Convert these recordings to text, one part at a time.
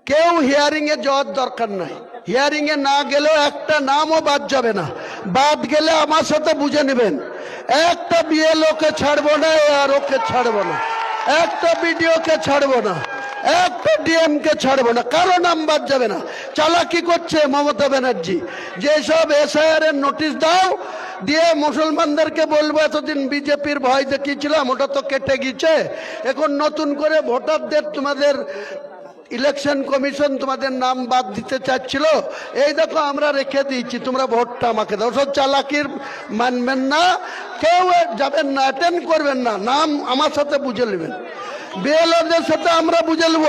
কেউ হিয়ারিং এ যাওয়ার দরকার নাই। হিয়ারিং এ না গেলেও একটা নামও বাদ যাবে না। বাদ গেলে আমার সাথে বুঝে নেবেন, একটা বিএলও কে ছাড়বো না, আর ওকে ছাড়বো না, একটা বিডিও কে ছাড়বো না, একটা ডিএম কে ছাড়বো না, কারো নাম বাদ যাবে না। চালাকি করছে মমতা ব্যানার্জি। যেসব এসআইআর এর নোটিশ দাও দিয়ে মুসলমানদেরকে বলবো এতদিন বিজেপির ভয় দেখিয়েছিলাম, ওটা তো কেটে গিয়েছে, এখন নতুন করে ভোটারদের তোমাদের ইলেকশন কমিশন তোমাদের নাম বাদ দিতে চাচ্ছিল, এই দেখো আমরা রেখে দিয়েছি, তোমরা ভোটটা আমাকে দাও। সব চালাকির মানবেন না, কেউ যাবেন না, অ্যাটেন্ড করবেন না, নাম আমার সাথে বুঝে নেবেন, বিএলওদের সাথে আমরা বুঝে নেব।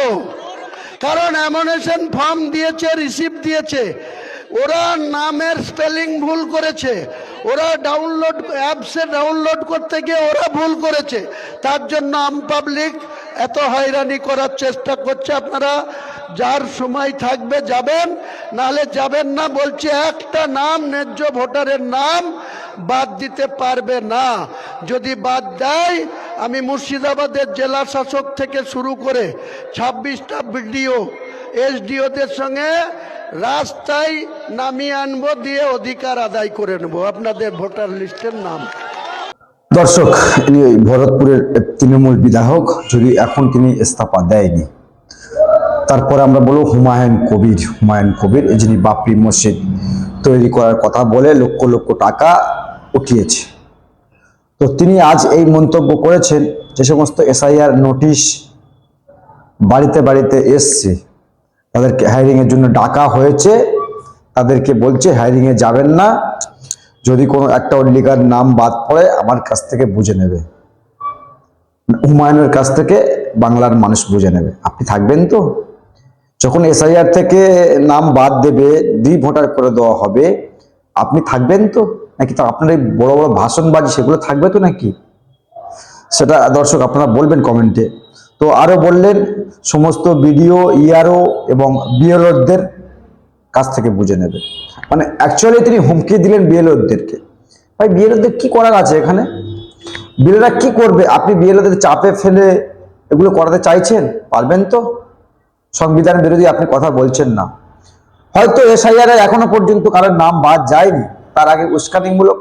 কারণ অ্যামোনেশন ফর্ম দিয়েছে, রিসিপ্ট দিয়েছে, ওরা নামের স্পেলিং ভুল করেছে, ওরা ডাউনলোড অ্যাপসে ডাউনলোড করতে গিয়ে ওরা ভুল করেছে, তার জন্য আম পাবলিক এত হয়রানি করার চেষ্টা করছে। আপনারা যার সময় থাকবে যাবেন, নাহলে যাবেন না। বলছে একটা নাম, ন্যায্য ভোটারের নাম বাদ দিতে পারবে না। যদি বাদ দেয়, আমি মুর্শিদাবাদের জেলা শাসক থেকে শুরু করে 26টা বিডিও এসডিওদের সঙ্গে রাস্তায় নামিয়ে আনবো, দিয়ে অধিকার আদায় করে নেবো আপনাদের ভোটার লিস্টের নাম। দর্শক, ইনি ভরতপুরের তৃণমূল বিধায়ক, যদি এখন তিনি ইস্তফা দেয়নি। তারপরে আমরা বলবো হুমায়ুন কবির, যিনি বাবরি মসজিদ তৈরি করার কথা বলে লক্ষ লক্ষ টাকা উঠিয়েছে। তো তিনি আজ এই মন্তব্য করেছেন, যে সমস্ত এসআইআর নোটিশ বাড়িতে বাড়িতে এসছে, তাদেরকে হায়ারিং এর জন্য ডাকা হয়েছে, তাদেরকে বলছে হায়ারিং এ যাবেন না, যদি কোনো একটা লিগার নাম বাদ পড়ে আমার কাছ থেকে বুঝে নেবে, হুমায়ুনের কাছ থেকে বাংলার মানুষ বুঝে নেবে। আপনি থাকবেন তো? যখন এসআইআর থেকে নাম বাদ দেবে, ভোটার করে দেওয়া হবে, আপনি থাকবেন তো? নাকি তো আপনার এই বড় বড় ভাষণবাজি সেগুলো থাকবে তো নাকি? সেটা দর্শক আপনারা বলবেন কমেন্টে। তো আরো বললেন সমস্ত বিডিও, ইআরও এবং বিএলওদের কাছ থেকে বুঝে নেবে। মানে অ্যাকচুয়ালি তিনি হুমকি দিলেন বিএলওদেরকে। ভাই, বিএলওদের কি করার আছে এখানে? বিএলওরা কি করবে? আপনি বিএলওদের চাপে ফেলে এগুলো করাতে চাইছেন? পারবেন তো? সংবিধান বিরোধী আপনি কথা বলছেন না। হয়তো এসআইআর এর এখনো পর্যন্ত কারোর নাম বাদ যায়নি, তার আগে উস্কানিমূলক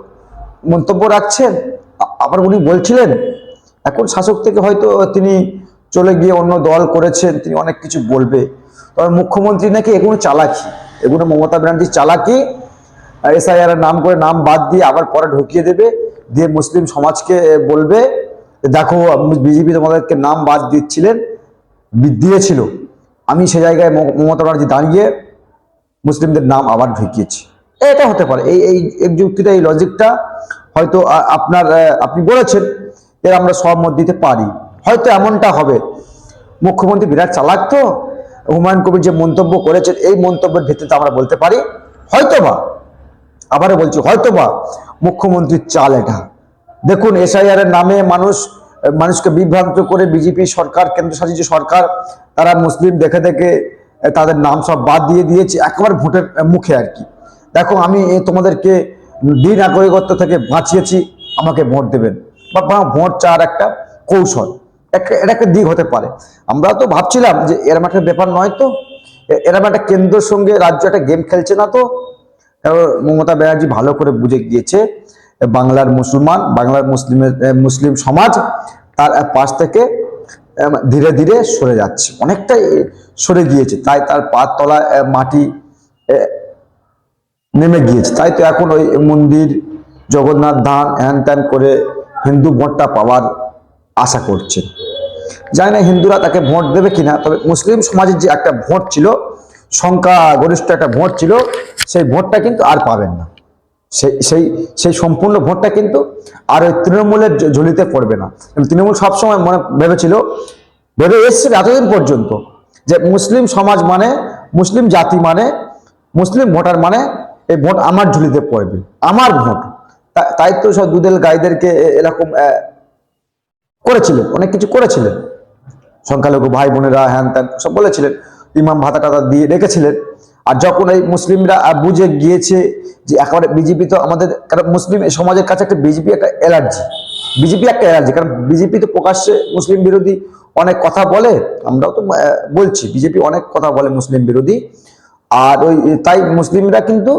মন্তব্য রাখছেন। আবার উনি বলছিলেন এখন শাসক থেকে হয়তো তিনি চলে গিয়ে অন্য দল করেছেন, তিনি অনেক কিছু বলবে। তবে মুখ্যমন্ত্রী নাকি এগুলো চালাকি, এগুলো মমতা ব্যানার্জির চালাকি। এসআইআর এর নাম করে নাম বাদ দিয়ে আবার পরে ঢুকিয়ে দেবে, দিয়ে মুসলিম সমাজকে বলবে দেখো বিজেপি তোমাদেরকে নাম বাদ দিয়েছিল, আমি সে জায়গায় মমতা ব্যানার্জি দাঁড়িয়ে মুসলিমদের নাম আবার ঢুকিয়েছি। এটা হতে পারে, এই যুক্তিটা, এই লজিকটা হয়তো আপনি বলেছেন, এর আমরা সহমত দিতে পারি। হয়তো এমনটা হবে। মুখ্যমন্ত্রী বিরাট চালাক তো, হুমায়ুন কবির যে মন্তব্য করেছেন, এই মন্তব্যের ভিত্তিতে আমরা বলতে পারি হয়তোবা, আবারও বলছি হয়তোবা মুখ্যমন্ত্রীর চাল এটা। দেখুন, এসআইআর এর নামে মানুষকে বিভ্রান্ত করে বিজেপি সরকার, কেন্দ্রশাসিত সরকার, তারা মুসলিম দেখে দেখে তাদের নাম সব বাদ দিয়ে দিয়েছে একেবারে ভোটের মুখে আর কি। দেখো, আমি তোমাদেরকে দ্বি নাগরিকত্ব থেকে বাঁচিয়েছি, আমাকে ভোট দেবেন, বা ভোট চাওয়ার একটা কৌশল, এটা একটা দিক হতে পারে। আমরা তো ভাবছিলাম যে এরকম একটা ব্যাপার নয় তো, এরকম একটা কেন্দ্রের সঙ্গে রাজ্য একটা গেম খেলছে না তো। মমতা ব্যানার্জি ভালো করে বুঝে গিয়েছে বাংলার মুসলিম সমাজ তার পাশ থেকে ধীরে ধীরে সরে যাচ্ছে, অনেকটাই সরে গিয়েছে, তাই তার পা তলায় মাটি নেমে গিয়েছে। তাই তো এখন ওই মন্দির, জগন্নাথ ধাম, হ্যান ত্যান করে হিন্দু ভোটটা পাওয়ার আশা করছে। জানি না হিন্দুরা তাকে ভোট দেবে কিনা, তবে মুসলিম সমাজের যে একটা ভোট ছিল, সংখ্যাগরিষ্ঠ একটা ভোট ছিল, সেই ভোটটা কিন্তু আর পাবেন না। সেই সম্পূর্ণ ভোটটা কিন্তু আর ওই তৃণমূলের ঝুলিতে পড়বে না। তৃণমূল সবসময় ভেবে এসেছিল এতদিন পর্যন্ত যে মুসলিম সমাজ মানে, মুসলিম জাতি মানে, মুসলিম ভোটার মানে এই ভোট আমার ঝুলিতে পড়বে, আমার ভোট। তাই তো সব দুদেল গাইদেরকে এরকম করেছিলেন, অনেক কিছু করেছিলেন, সংখ্যালঘু ভাই বোনেরা হ্যান ত্যান সব বলেছিলেন, ইমাম ভাতা টাতা দিয়ে রেখেছিলেন। আর যখন এই মুসলিমরা বুঝে গিয়েছে যে একেবারে বিজেপি তো আমাদের, কারণ মুসলিম সমাজের কাছে একটা বিজেপি একটা অ্যালার্জি, কারণ বিজেপি তো প্রকাশ্যে মুসলিম বিরোধী অনেক কথা বলে, আমরাও তো বলছি বিজেপি অনেক কথা বলে মুসলিম বিরোধী। আর ওই তাই মুসলিমরা কিন্তু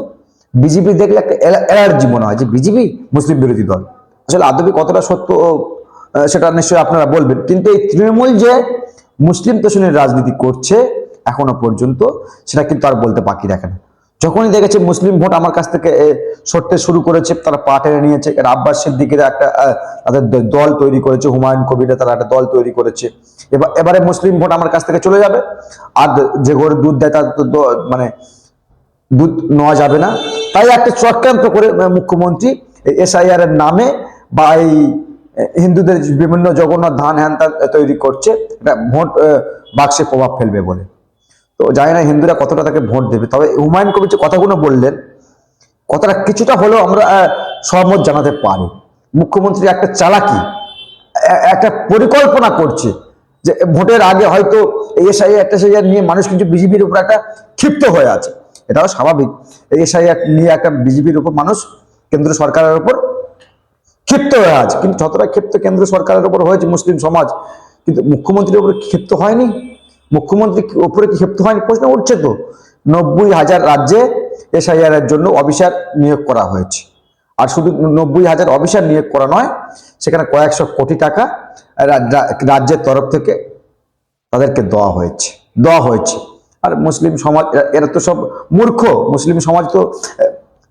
বিজেপি দেখলে একটা অ্যালার্জি মনে হয় যে বিজেপি মুসলিম বিরোধী দল। আসলে আদবি কতটা সত্য সেটা নিশ্চয়ই আপনারা বলবেন, কিন্তু এই তৃণমূল যে মুসলিম তোষণের রাজনীতি করছে এখনো পর্যন্ত সেটা কিন্তু আর বলতে বাকি রাখে না। যখনই দেখেছে মুসলিম ভোট আমার কাছ থেকে সরতে শুরু করেছে, তারা পা টেনে নিয়েছে। আব্বাস সিদ্দিকীরা একটা তাদের দল তৈরি করেছে, হুমায়ুন কবিরা তারা একটা দল তৈরি করেছে। এবারে মুসলিম ভোট আমার কাছ থেকে চলে যাবে, আর যে ঘরে দুধ দেয় তার মানে দুধ নেওয়া যাবে না। তাই একটা চক্রান্ত করে মুখ্যমন্ত্রী এসআইআর এর নামে বা এই হিন্দুদের বিভিন্ন জগন্নাথ ধান হ্যান তৈরি করছে, এটা ভোট বাক্সে প্রভাব ফেলবে বলে। তো জানি না হিন্দুরা কতটা তাকে ভোট দেবে। তবে হুমায়ুন কবির যে কথাগুলো বললেন, কথাটা কিছুটা হলেও আমরা সহমত জানাতে পারি। মুখ্যমন্ত্রী একটা চালাকি, একটা পরিকল্পনা করছে যে ভোটের আগে হয়তো এসআইআর নিয়ে মানুষ কিন্তু বিজেপির উপর একটা ক্ষিপ্ত হয়ে আছে। এটাও স্বাভাবিক, এসআইআর নিয়ে একটা বিজেপির উপর মানুষ কেন্দ্র সরকারের উপর ক্ষিপ্ত হয়ে আছে। কিন্তু যতটা ক্ষিপ্ত কেন্দ্র সরকারের উপর হয়েছে মুসলিম সমাজ, কিন্তু মুখ্যমন্ত্রীর উপরে ক্ষিপ্ত হয়নি। মুখ্যমন্ত্রীর উপরে কি ক্ষিপ্ত হয়নি? প্রশ্ন উঠছে তো। 90,000 রাজ্যে এসআইআর এর জন্য অফিসার নিয়োগ করা হয়েছে। আর শুধু 90,000 অফিসার নিয়োগ করা নয়, সেখানে কয়েকশো কোটি টাকা রাজ্যের তরফ থেকে তাদেরকে দেওয়া হয়েছে। আর মুসলিম সমাজ এরা তো সব মূর্খ। মুসলিম সমাজ তো,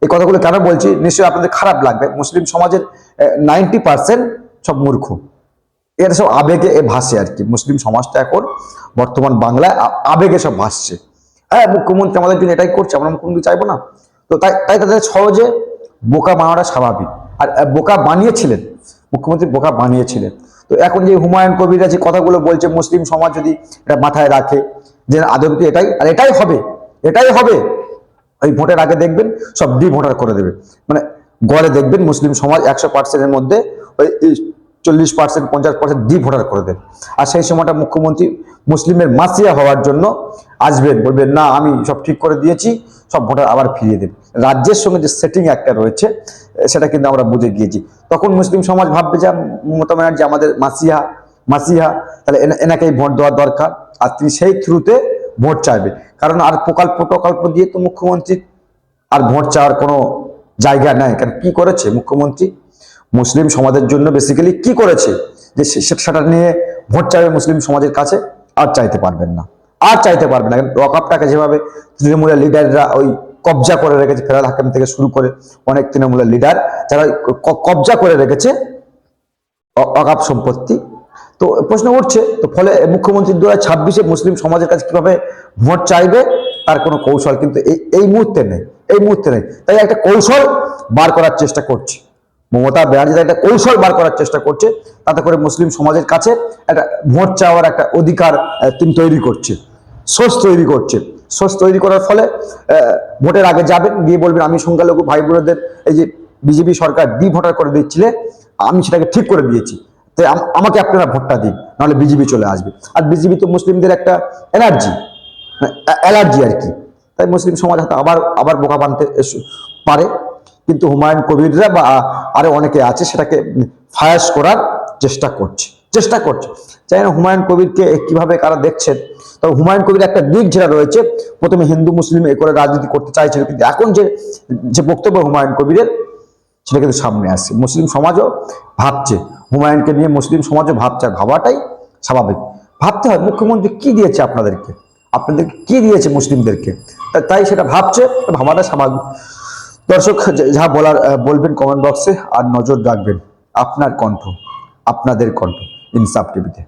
এই কথাগুলো কেন বলছি নিশ্চয়ই আপনাদের খারাপ লাগবে, মুসলিম সমাজের 90% সব মূর্খ। এরা সব আবেগে ভাসে আর কি। মুসলিম সমাজটা এখন বর্তমান বাংলায় আবেগে সব ভাসছে। হ্যাঁ, মুখ্যমন্ত্রী আমাদের জন্য এটাই করছে, আমরা মুখ্যমন্ত্রী চাইবো না। তো তাই তাদের সহজে বোকা বানানোটা স্বাভাবিক। আর বোকা বানিয়েছিলেন মুখ্যমন্ত্রী, বোকা বানিয়েছিলেন। তো এখন যে হুমায়ুন কবিরা যে কথাগুলো বলছে, মুসলিম সমাজ যদি এটা মাথায় রাখে যে আদৌ এটাই হবে, ওই ভোটের আগে দেখবেন সব ভোটার করে দেবে। মানে গড়ে দেখবেন মুসলিম সমাজ 100%-এর মধ্যে ওই 40%, 50% ভোটার করে দেবে। আর সেই সময়টা মুখ্যমন্ত্রী মুসলিমের মাসিয়া হওয়ার জন্য আসবেন, বলবেন না আমি সব ঠিক করে দিয়েছি, সব ভোটার আবার ফিরিয়ে দেবে। রাজ্যের সঙ্গে যে সেটিং একটা রয়েছে সেটা কিন্তু আমরা বুঝে গিয়েছি। তখন মুসলিম সমাজ ভাববে যে মমতা ব্যানার্জি আমাদের মাসিহা, তাহলে এনাকেই ভোট দেওয়ার দরকার। আর তিনি সেই থ্রুতে ভোট চাইবে, কারণ আর প্রকল্প দিয়ে তো মুখ্যমন্ত্রী আর ভোট চাওয়ার কোনো জায়গা নেই। কারণ কি করেছে মুখ্যমন্ত্রী মুসলিম সমাজের জন্য বেসিক্যালি কি করেছে, যে সেটা নিয়ে ভোট চাইবে মুসলিম সমাজের কাছে? আর চাইতে পারবেন না। লকআপটাকে যেভাবে তৃণমূলের লিডাররা ওই কবজা করে রেখেছে, ফেরাদ হাকিম থেকে শুরু করে অনেক তৃণমূলের লিডার যারা কবজা করে রেখেছে ওয়াকফ সম্পত্তি। তো প্রশ্ন উঠছে, তো ফলে মুখ্যমন্ত্রী 2026-এ মুসলিম সমাজের কাছে কিভাবে ভোট চাইবে তার কোনো কৌশল কিন্তু এই মুহূর্তে নেই। তাই একটা কৌশল বার করার চেষ্টা করছে মমতা ব্যানার্জি, একটা কৌশল বার করার চেষ্টা করছে, তাতে করে মুসলিম সমাজের কাছে একটা ভোট চাওয়ার একটা অধিকার তিনি তৈরি করছে, সোর্স তৈরি করার ফলে ভোটের আগে যাবেন, গিয়ে বলবেন আমি সংখ্যালঘু ভাই বোনদের এই যে বিজেপি সরকার ভোটার করে দিচ্ছিলে, আমি সেটাকে ঠিক করে দিয়েছি, তাই আমাকে আপনারা ভোটটা দিন, নাহলে বিজেপি চলে আসবে। আর বিজেপি তো মুসলিমদের একটা অ্যালার্জি আর কি। তাই মুসলিম সমাজ হয়তো আবার বোকা বানতে পারে, কিন্তু হুমায়ুন কবিররা বা আরো অনেকে আছে সেটাকে ফায়াস করার চেষ্টা করছে। চাই না হুমায়ুন কবিরকে কিভাবে কারা দেখছেন। তবে হুমায়ুন কবির একটা দিক যেটা রয়েছে, প্রথমে হিন্দু মুসলিম এ করে রাজনীতি করতে চাইছিল, কিন্তু এখন যে বক্তব্য হুমায়ুন কবিরের সেটা কিন্তু সামনে আসছে। মুসলিম সমাজও ভাবছে, হুমায়ুনকে নিয়ে মুসলিম সমাজও ভাবছে। ভাবাটাই স্বাভাবিক, ভাবতে হয় মুখ্যমন্ত্রী কি দিয়েছে আপনাদেরকে কি দিয়েছে মুসলিমদেরকে, তাই সেটা ভাবছে, ভাবাটা স্বাভাবিক। দর্শক যা বলার বলবেন কমেন্ট বক্সে, আর নজর রাখবেন আপনাদের কণ্ঠ ইনসাফ টিভিতে।